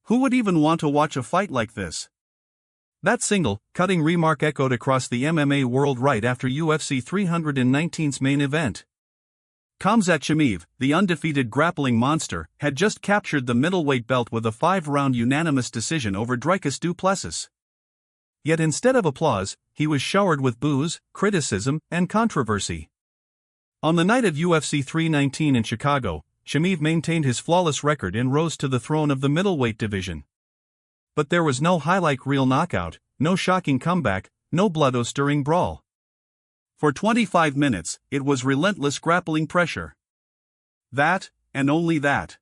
Who would even want to watch a fight like this? That single, cutting remark echoed across the MMA world right after UFC 319's main event. Khamzat Chimaev, the undefeated grappling monster, had just captured the middleweight belt with a 5-round unanimous decision over Derek Du Plessis. Yet instead of applause, he was showered with boos, criticism, and controversy. On the night of UFC 319 in Chicago, Chimaev maintained his flawless record and rose to the throne of the middleweight division. But there was no highlight reel knockout, no shocking comeback, no blood-stirring brawl. For 25 minutes, it was relentless grappling pressure. That, and only that.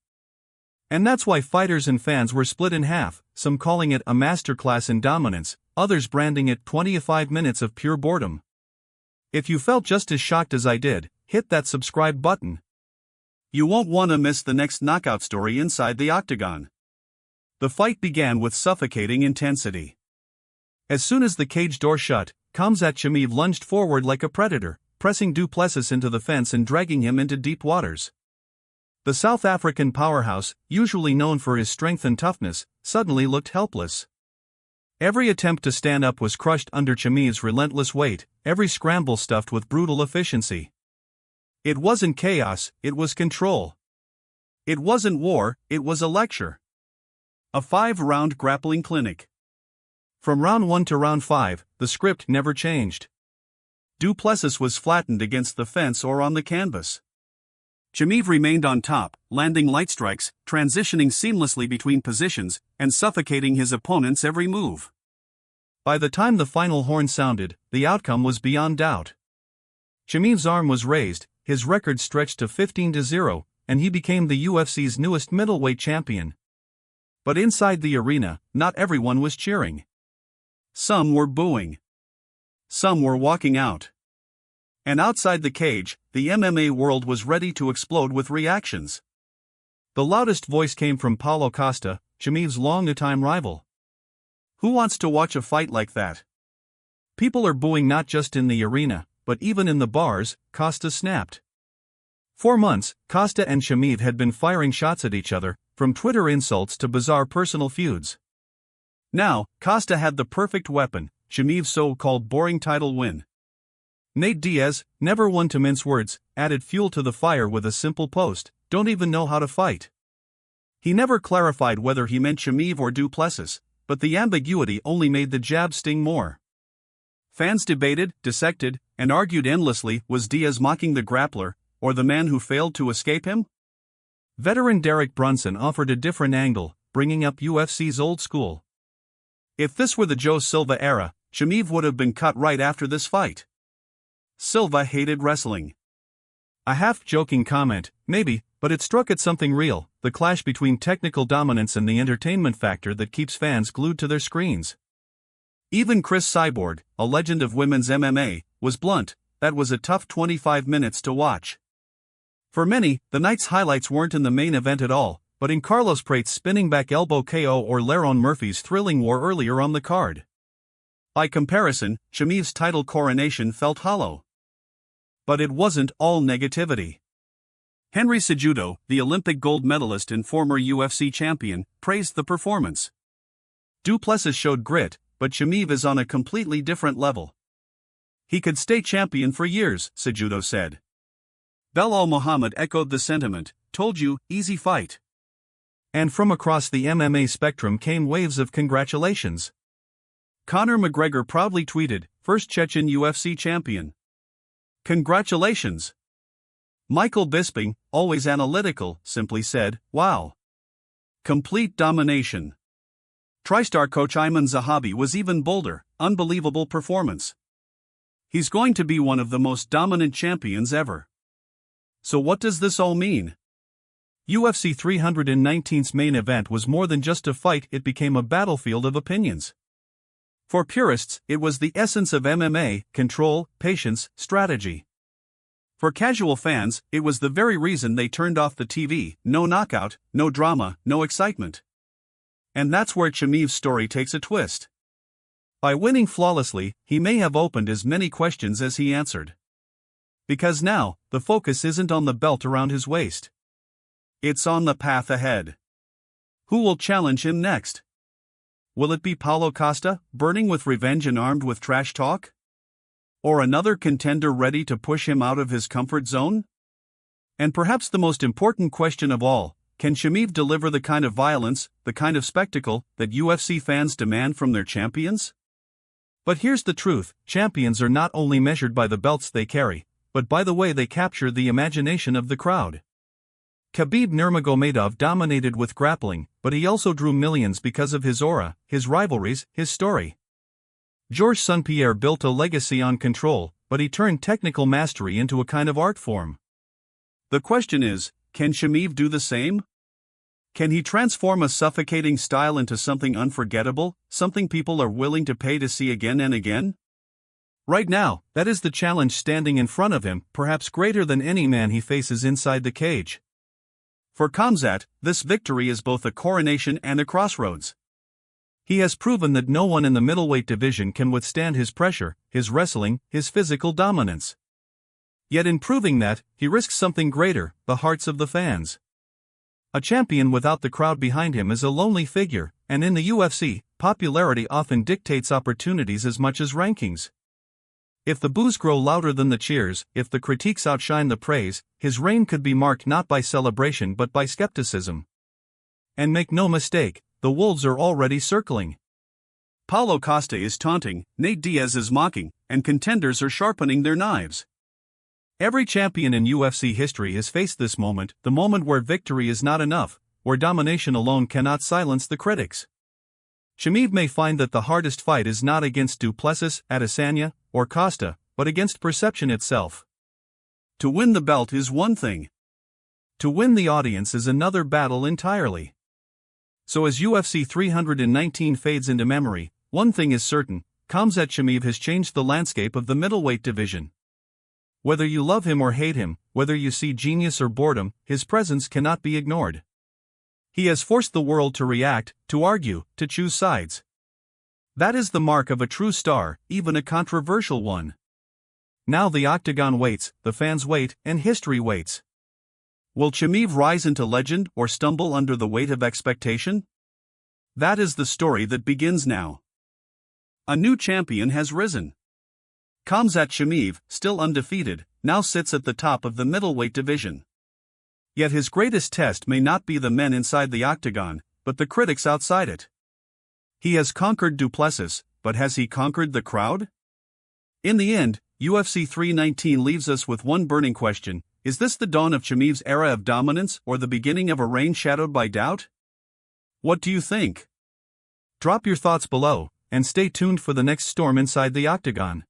And that's why fighters and fans were split in half, some calling it a masterclass in dominance, others branding it 25 minutes of pure boredom. If you felt just as shocked as I did, hit that subscribe button. You won't want to miss the next knockout story inside the octagon. The fight began with suffocating intensity. As soon as the cage door shut, Khamzat Chimaev lunged forward like a predator, pressing Du Plessis into the fence and dragging him into deep waters. The South African powerhouse, usually known for his strength and toughness, suddenly looked helpless. Every attempt to stand up was crushed under Chimaev's relentless weight, every scramble stuffed with brutal efficiency. It wasn't chaos, it was control. It wasn't war, it was a lecture. A 5-round grappling clinic. From round 1 to round 5, the script never changed. Du Plessis was flattened against the fence or on the canvas. Chimaev remained on top, landing light strikes, transitioning seamlessly between positions, and suffocating his opponent's every move. By the time the final horn sounded, the outcome was beyond doubt. Chimaev's arm was raised, his record stretched to 15-0, and he became the UFC's newest middleweight champion. But inside the arena, not everyone was cheering. Some were booing. Some were walking out. And outside the cage, the MMA world was ready to explode with reactions. The loudest voice came from Paulo Costa, Chimaev's long-time rival. Who wants to watch a fight like that? People are booing not just in the arena, but even in the bars, Costa snapped. For months, Costa and Chimaev had been firing shots at each other, from Twitter insults to bizarre personal feuds. Now, Costa had the perfect weapon, Chimaev's so-called boring title win. Nate Diaz, never one to mince words, added fuel to the fire with a simple post, "Don't even know how to fight." He never clarified whether he meant Chimaev or Du Plessis, but the ambiguity only made the jab sting more. Fans debated, dissected, and argued endlessly. Was Diaz mocking the grappler, or the man who failed to escape him? Veteran Derek Brunson offered a different angle, bringing up UFC's old school. If this were the Joe Silva era, Chimaev would have been cut right after this fight. Silva hated wrestling. A half-joking comment, maybe, but it struck at something real, the clash between technical dominance and the entertainment factor that keeps fans glued to their screens. Even Chris Cyborg, a legend of women's MMA, was blunt. That was a tough 25 minutes to watch. For many, the night's highlights weren't in the main event at all, but in Carlos Prate's spinning back elbow KO or Lerone Murphy's thrilling war earlier on the card. By comparison, Chimaev's title coronation felt hollow. But it wasn't all negativity. Henry Cejudo, the Olympic gold medalist and former UFC champion, praised the performance. Du Plessis showed grit, but Chimaev is on a completely different level. He could stay champion for years, Cejudo said. Belal Muhammad echoed the sentiment, "Told you, easy fight." And from across the MMA spectrum came waves of congratulations. Conor McGregor proudly tweeted, "First Chechen UFC champion. Congratulations." Michael Bisping, always analytical, simply said, "Wow. Complete domination." TriStar coach Ayman Zahabi was even bolder, "Unbelievable performance. He's going to be one of the most dominant champions ever." So what does this all mean? UFC 319's main event was more than just a fight, it became a battlefield of opinions. For purists, it was the essence of MMA, control, patience, strategy. For casual fans, it was the very reason they turned off the TV, no knockout, no drama, no excitement. And that's where Chimaev's story takes a twist. By winning flawlessly, he may have opened as many questions as he answered. Because now, the focus isn't on the belt around his waist. It's on the path ahead. Who will challenge him next? Will it be Paulo Costa, burning with revenge and armed with trash talk? Or another contender ready to push him out of his comfort zone? And perhaps the most important question of all, can Chimaev deliver the kind of violence, the kind of spectacle, that UFC fans demand from their champions? But here's the truth, champions are not only measured by the belts they carry, but by the way they capture the imagination of the crowd. Khabib Nurmagomedov dominated with grappling, but he also drew millions because of his aura, his rivalries, his story. Georges St-Pierre built a legacy on control, but he turned technical mastery into a kind of art form. The question is, can Chimaev do the same? Can he transform a suffocating style into something unforgettable, something people are willing to pay to see again and again? Right now, that is the challenge standing in front of him, perhaps greater than any man he faces inside the cage. For Khamzat, this victory is both a coronation and a crossroads. He has proven that no one in the middleweight division can withstand his pressure, his wrestling, his physical dominance. Yet in proving that, he risks something greater, the hearts of the fans. A champion without the crowd behind him is a lonely figure, and in the UFC, popularity often dictates opportunities as much as rankings. If the boos grow louder than the cheers, if the critiques outshine the praise, his reign could be marked not by celebration but by skepticism. And make no mistake, the wolves are already circling. Paulo Costa is taunting, Nate Diaz is mocking, and contenders are sharpening their knives. Every champion in UFC history has faced this moment, the moment where victory is not enough, where domination alone cannot silence the critics. Chimaev may find that the hardest fight is not against Du Plessis, Adesanya, or Costa, but against perception itself. To win the belt is one thing. To win the audience is another battle entirely. So as UFC 319 fades into memory, one thing is certain, Khamzat Chimaev has changed the landscape of the middleweight division. Whether you love him or hate him, whether you see genius or boredom, his presence cannot be ignored. He has forced the world to react, to argue, to choose sides. That is the mark of a true star, even a controversial one. Now the octagon waits, the fans wait, and history waits. Will Chimaev rise into legend or stumble under the weight of expectation? That is the story that begins now. A new champion has risen. Khamzat Chimaev, still undefeated, now sits at the top of the middleweight division. Yet his greatest test may not be the men inside the octagon, but the critics outside it. He has conquered Du Plessis, but has he conquered the crowd? In the end, UFC 319 leaves us with one burning question: is this the dawn of Chimaev's era of dominance or the beginning of a reign shadowed by doubt? What do you think? Drop your thoughts below, and stay tuned for the next storm inside the octagon.